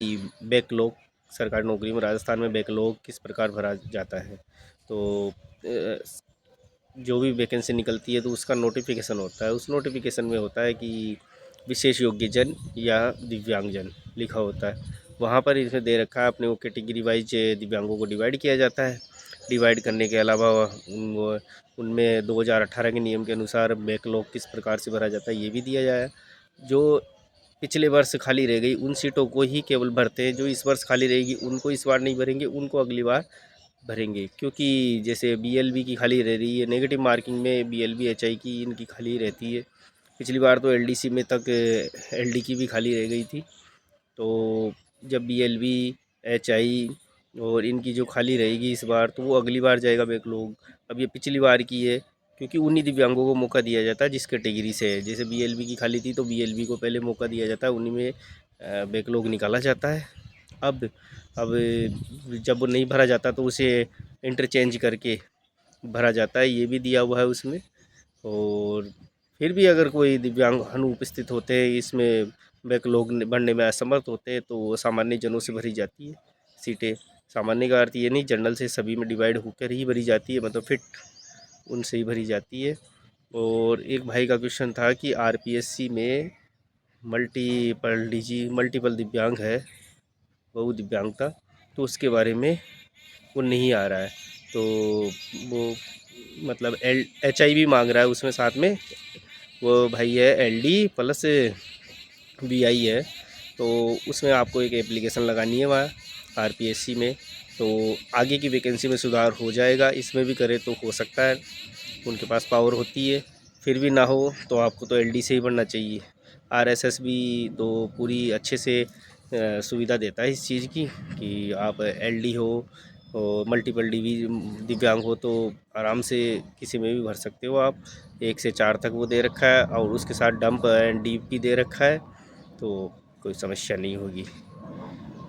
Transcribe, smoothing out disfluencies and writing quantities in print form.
कि बैकलॉग सरकारी नौकरी में राजस्थान में बैकलॉग किस प्रकार भरा जाता है। तो जो भी वैकेंसी निकलती है तो उसका नोटिफिकेशन होता है। उस नोटिफिकेशन में होता है कि विशेष योग्यजन या दिव्यांगजन लिखा होता है। वहाँ पर इसमें दे रखा है अपने को कैटेगरी वाइज दिव्यांगों को डिवाइड किया जाता है। डिवाइड करने के अलावा उनमें 2018 के नियम के अनुसार बैकलॉग किस प्रकार से भरा जाता है ये भी दिया जाए। जो पिछले वर्ष खाली रह गई उन सीटों को ही केवल भरते हैं। जो इस वर्ष खाली रहेगी उनको इस बार नहीं भरेंगे, उनको अगली बार भरेंगे। क्योंकि जैसे बीएलबी की खाली रह रही है, नेगेटिव मार्किंग में बीएलबी एचआई की इनकी खाली रहती है। पिछली बार तो एलडीसी में तक एलडी की भी खाली रह गई थी। तो जब बीएलबी एचआई और इनकी जो खाली रहेगी इस बार, तो वो अगली बार जाएगा बैकलॉग। अब ये पिछली बार की है, क्योंकि उन्हीं दिव्यांगों को मौका दिया जाता है जिस कैटेगरी से है। जैसे बीएलबी की खाली थी तो बीएलबी को पहले मौका दिया जाता है, उन्हीं में बैकलॉग निकाला जाता है। अब जब वो नहीं भरा जाता तो उसे इंटरचेंज करके भरा जाता है, ये भी दिया हुआ है उसमें। और फिर भी अगर कोई दिव्यांग अनुपस्थित होते हैं इसमें, बैकलॉग भरने में असमर्थ होते हैं, तो वो सामान्य जनों से भरी जाती है सीटें। सामान्य का अर्थ ये नहीं, जनरल से सभी में डिवाइड होकर ही भरी जाती है, मतलब फिट उनसे ही भरी जाती है। और एक भाई का क्वेश्चन था कि आरपीएससी में मल्टीपल दिव्यांग है, बहु दिव्यांगता, तो उसके बारे में वो नहीं आ रहा है। तो वो मतलब एच आई भी मांग रहा है उसमें साथ में। वो भाई है L D plus B I है। तो उसमें आपको एक एप्लीकेशन लगानी है वहाँ आरपीएससी में, तो आगे की वैकेंसी में सुधार हो जाएगा। इसमें भी करे तो हो सकता है, उनके पास पावर होती है। फिर भी ना हो तो आपको तो एलडी से ही बनना चाहिए। आरएसएस भी तो पूरी अच्छे से सुविधा देता है इस चीज़ की कि आप एलडी हो और मल्टीपल दिव्यांग हो तो आराम से किसी में भी भर सकते हो आप। 1 से 4 तक वो दे रखा है और उसके साथ डंप एंड डीप भी दे रखा है, तो कोई समस्या नहीं होगी।